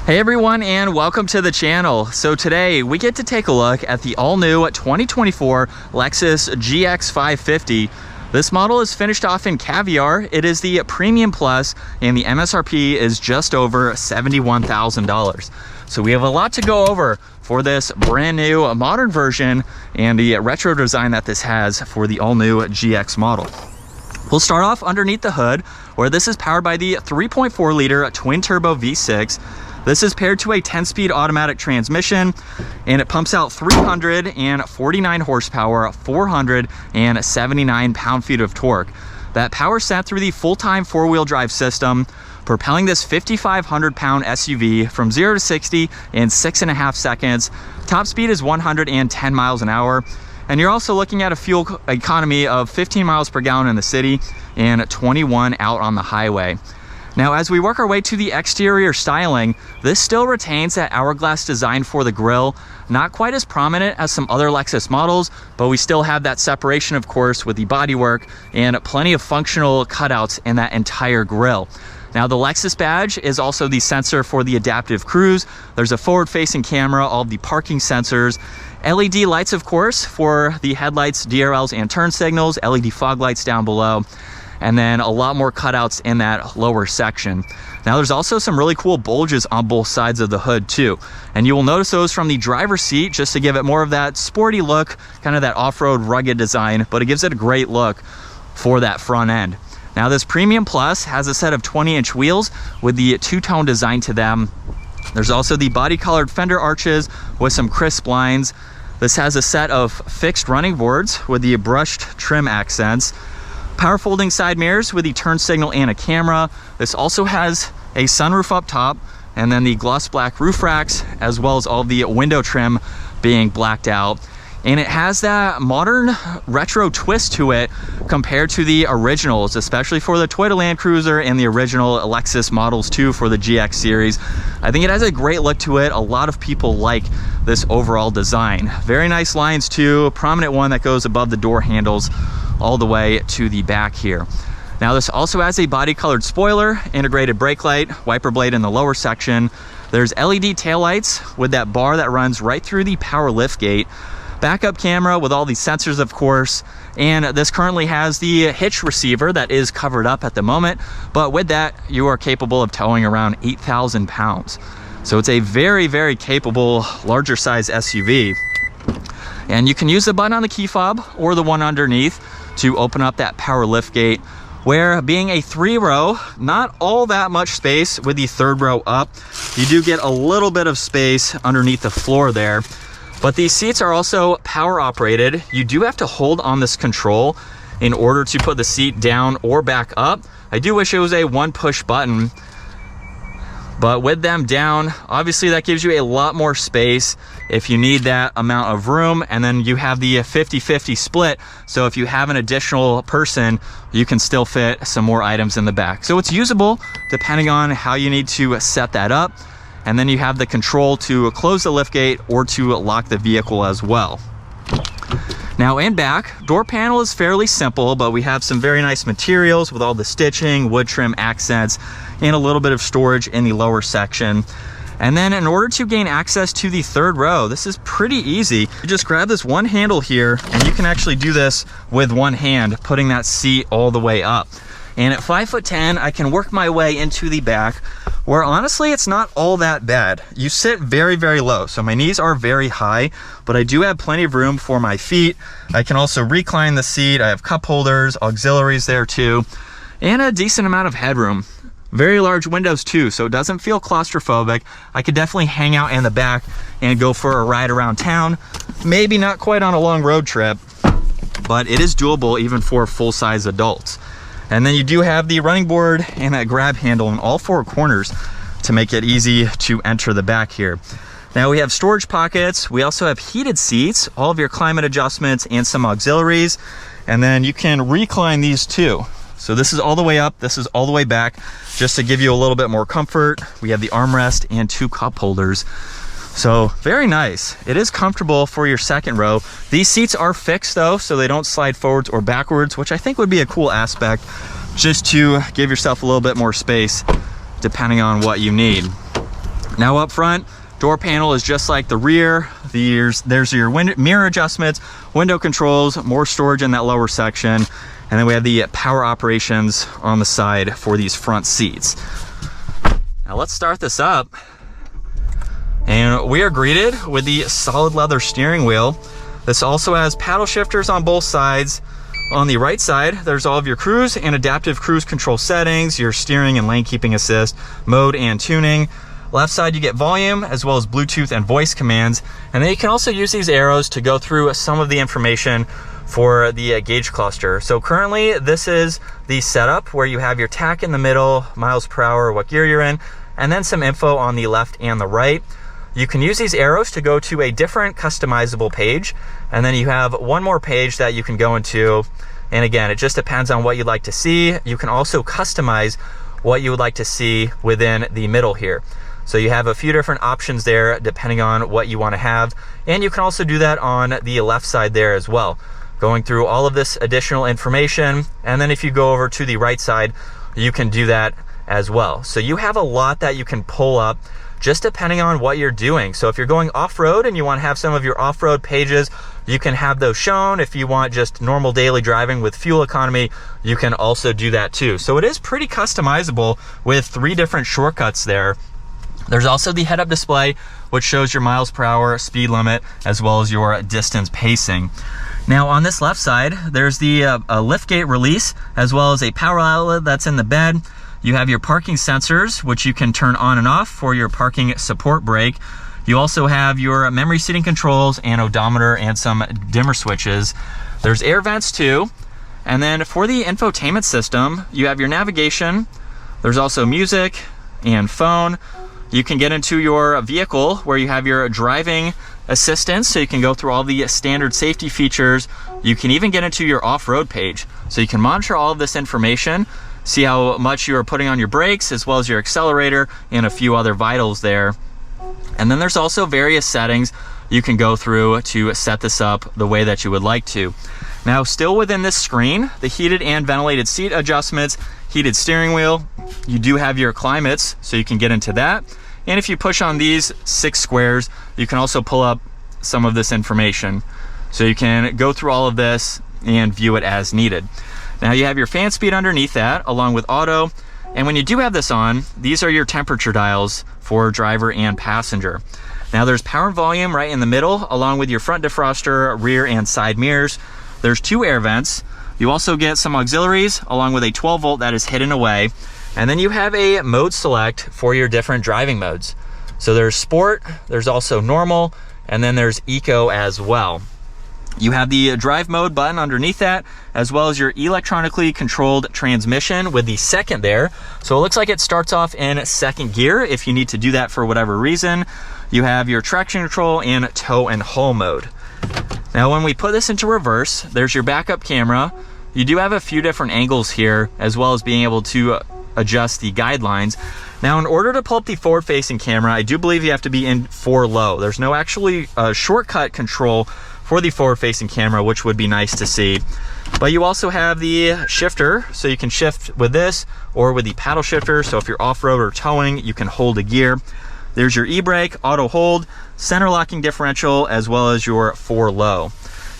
Hey everyone, and welcome to the channel. So today we get to take a look at the all-new 2024 Lexus GX550. This model is finished off in caviar. It is the Premium Plus, and the MSRP is just over $71,000. So we have a lot to go over for this brand new modern version and the retro design that this has for the all-new GX model. We'll start off underneath the hood, where this is powered by the 3.4 liter twin turbo V6. This is paired to a 10-speed automatic transmission, and it pumps out 349 horsepower, 479 pound-feet of torque. That power sent through the full-time four-wheel drive system, propelling this 5,500-pound SUV from 0 to 60 in 6.5 seconds. Top speed is 110 miles an hour. And you're also looking at a fuel economy of 15 miles per gallon in the city and 21 out on the highway. Now, as we work our way to the exterior styling, this still retains that hourglass design for the grille. Not quite as prominent as some other Lexus models, but we still have that separation, of course, with the bodywork and plenty of functional cutouts in that entire grille. Now, the Lexus badge is also the sensor for the adaptive cruise. There's a forward-facing camera, all of the parking sensors, LED lights, of course, for the headlights, DRLs, and turn signals, LED fog lights down below, and then a lot more cutouts in that lower section. Now, there's also some really cool bulges on both sides of the hood too, and you will notice those from the driver's seat just to give it more of that sporty look, kind of that off-road rugged design, but it gives it a great look for that front end. Now, this Premium Plus has a set of 20-inch wheels with the two-tone design to them. There's also the body-colored fender arches with some crisp lines. This has a set of fixed running boards with the brushed trim accents. Power folding side mirrors with the turn signal and a camera. This also has a sunroof up top, and then the gloss black roof racks, as well as all the window trim being blacked out. And it has that modern retro twist to it compared to the originals, especially for the Toyota Land Cruiser and the original Lexus models too for the GX series. I think it has a great look to it. A lot of people like this overall design. Very nice lines too, a prominent one that goes above the door handles all the way to the back here. Now, this also has a body colored spoiler, integrated brake light, wiper blade in the lower section. There's LED taillights with that bar that runs right through the power lift gate. Backup camera with all these sensors, of course, and this currently has the hitch receiver that is covered up at the moment, but with that you are capable of towing around 8,000 pounds. So it's a very, very capable larger size SUV, and you can use the button on the key fob or the one underneath to open up that power lift gate, where being a 3-row, not all that much space with the third row up. You do get a little bit of space underneath the floor there. But these seats are also power operated. You do have to hold on this control in order to put the seat down or back up. I do wish it was a one push button, but with them down, obviously that gives you a lot more space if you need that amount of room. And then you have the 50-50 split. So if you have an additional person, you can still fit some more items in the back. So it's usable depending on how you need to set that up. And then you have the control to close the liftgate or to lock the vehicle as well. Now, in back, door panel is fairly simple, but we have some very nice materials with all the stitching, wood trim accents, and a little bit of storage in the lower section. And then in order to gain access to the third row, this is pretty easy. You just grab this one handle here, and you can actually do this with one hand, putting that seat all the way up. And at 5'10", I can work my way into the back, where honestly it's not all that bad. You sit very, very low, so my knees are very high, but I do have plenty of room for my feet. I can also recline the seat. I have cup holders, auxiliaries there too, and a decent amount of headroom. Very large windows too, so it doesn't feel claustrophobic. I could definitely hang out in the back and go for a ride around town. Maybe not quite on a long road trip, but it is doable even for full-size adults. And then you do have the running board and that grab handle in all four corners to make it easy to enter the back here. Now, we have storage pockets. We also have heated seats, all of your climate adjustments, and some auxiliaries. And then you can recline these too. So this is all the way up, this is all the way back, just to give you a little bit more comfort. We have the armrest and 2 cup holders. So very nice. It is comfortable for your second row. These seats are fixed though, so they don't slide forwards or backwards, which I think would be a cool aspect, just to give yourself a little bit more space depending on what you need. Now up front, door panel is just like the rear. There's your mirror adjustments, window controls, more storage in that lower section. And then we have the power operations on the side for these front seats. Now let's start this up. And we are greeted with the solid leather steering wheel. This also has paddle shifters on both sides. On the right side, there's all of your cruise and adaptive cruise control settings, your steering and lane keeping assist, mode and tuning. Left side, you get volume as well as Bluetooth and voice commands. And then you can also use these arrows to go through some of the information for the gauge cluster. So currently this is the setup where you have your tach in the middle, miles per hour, what gear you're in, and then some info on the left and the right. You can use these arrows to go to a different customizable page, and then you have one more page that you can go into. And again, it just depends on what you'd like to see. You can also customize what you would like to see within the middle here. So you have a few different options there depending on what you want to have. And you can also do that on the left side there as well, going through all of this additional information. And then if you go over to the right side, you can do that as well. So you have a lot that you can pull up just depending on what you're doing. So if you're going off-road and you want to have some of your off-road pages, you can have those shown. If you want just normal daily driving with fuel economy, you can also do that too. So it is pretty customizable with 3 different shortcuts there. There's also the head-up display, which shows your miles per hour, speed limit, as well as your distance pacing. Now on this left side, there's the liftgate release, as well as a power outlet that's in the bed. You have your parking sensors, which you can turn on and off for your parking support brake. You also have your memory seating controls and odometer and some dimmer switches. There's air vents too. And then for the infotainment system, you have your navigation. There's also music and phone. You can get into your vehicle where you have your driving assistance, so you can go through all the standard safety features. You can even get into your off-road page. So you can monitor all of this information, see how much you are putting on your brakes, as well as your accelerator and a few other vitals there. And then there's also various settings you can go through to set this up the way that you would like to. Now, still within this screen, the heated and ventilated seat adjustments, heated steering wheel, you do have your climates, so you can get into that. And if you push on these 6 squares, you can also pull up some of this information. So you can go through all of this and view it as needed. Now you have your fan speed underneath that, along with auto. And when you do have this on, these are your temperature dials for driver and passenger. Now there's power and volume right in the middle, along with your front defroster, rear and side mirrors. There's 2 air vents. You also get some auxiliaries, along with a 12 volt that is hidden away. And then you have a mode select for your different driving modes. So there's sport, there's also normal, and then there's eco as well. You have the drive mode button underneath that, as well as your electronically controlled transmission with the second there. So it looks like it starts off in second gear if you need to do that for whatever reason. You have your traction control and tow and haul mode. Now when we put this into reverse, there's your backup camera. You do have a few different angles here, as well as being able to adjust the guidelines. Now in order to pull up the forward facing camera, I do believe you have to be in 4 low. There's no actually shortcut control for the forward facing camera, which would be nice to see. But you also have the shifter, so you can shift with this or with the paddle shifter. So if you're off-road or towing, you can hold a gear. There's your e-brake, auto hold, center locking differential, as well as your 4 low.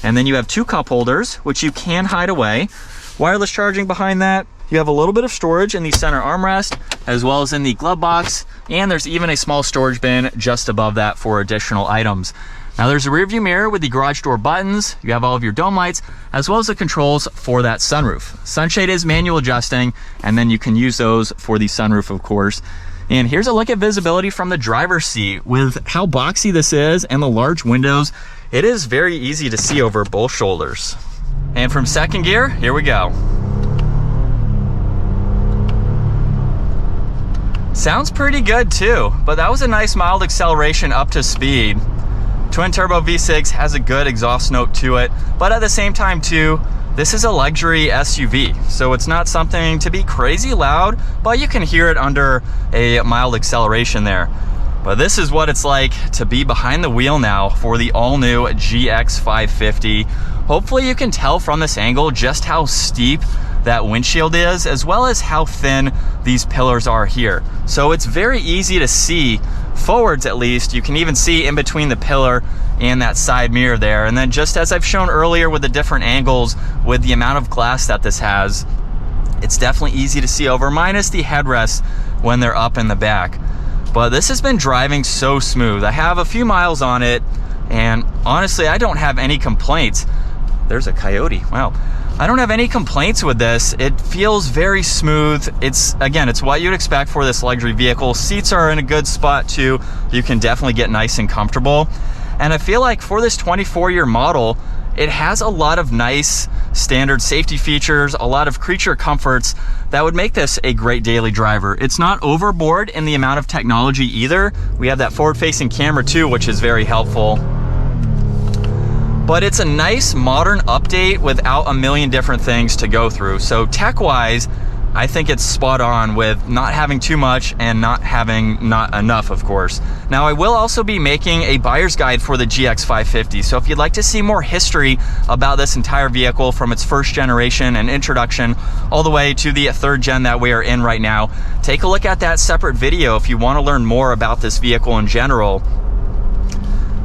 And then you have 2 cup holders, which you can hide away. Wireless charging behind that. You have a little bit of storage in the center armrest, as well as in the glove box. And there's even a small storage bin just above that for additional items. Now there's a rear view mirror with the garage door buttons. You have all of your dome lights, as well as the controls for that sunroof. Sunshade is manual adjusting, and then you can use those for the sunroof, of course. And here's a look at visibility from the driver's seat. With how boxy this is and the large windows, it is very easy to see over both shoulders. And from second gear, here we go. Sounds pretty good too, but that was a nice mild acceleration up to speed. Twin turbo V6 has a good exhaust note to it, but at the same time too, this is a luxury SUV, so it's not something to be crazy loud, but you can hear it under a mild acceleration there. But this is what it's like to be behind the wheel now for the all-new GX550. Hopefully you can tell from this angle just how steep that windshield is, as well as how thin these pillars are here. So it's very easy to see forwards, at least. You can even see in between the pillar and that side mirror there. And then just as I've shown earlier with the different angles, with the amount of glass that this has, it's definitely easy to see over, minus the headrests when they're up in the back. But this has been driving so smooth. I have a few miles on it, and honestly, I don't have any complaints. There's a coyote, wow. I don't have any complaints with this. It feels very smooth. It's what you'd expect for this luxury vehicle. Seats are in a good spot too. You can definitely get nice and comfortable. And I feel like for this 24-year model, it has a lot of nice standard safety features, a lot of creature comforts that would make this a great daily driver. It's not overboard in the amount of technology either. We have that forward-facing camera too, which is very helpful. But it's a nice modern update without a million different things to go through. So tech-wise, I think it's spot on with not having too much and not having not enough, of course. Now, I will also be making a buyer's guide for the GX550. So if you'd like to see more history about this entire vehicle from its first generation and introduction all the way to the third gen that we are in right now, take a look at that separate video if you want to learn more about this vehicle in general.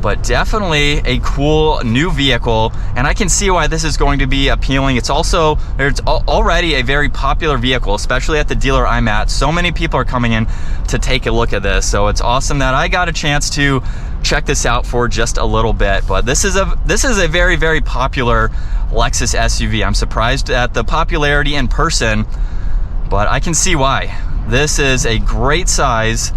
But definitely a cool new vehicle, and I can see why this is going to be appealing. It's already a very popular vehicle, especially at the dealer I'm at. So many people are coming in to take a look at this, so it's awesome that I got a chance to check this out for just a little bit. But this is a very, very popular Lexus SUV. I'm surprised at the popularity in person, but I can see why. This is a great size,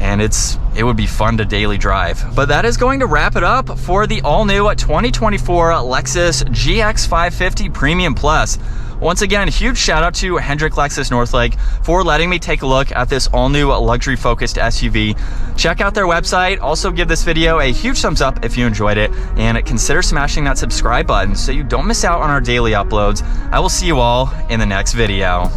and it would be fun to daily drive. But that is going to wrap it up for the all-new 2024 Lexus GX550 Premium Plus. Once again, huge shout out to Hendrick Lexus Northlake for letting me take a look at this all-new luxury-focused SUV. Check out their website. Also give this video a huge thumbs up if you enjoyed it, and consider smashing that subscribe button so you don't miss out on our daily uploads. I will see you all in the next video.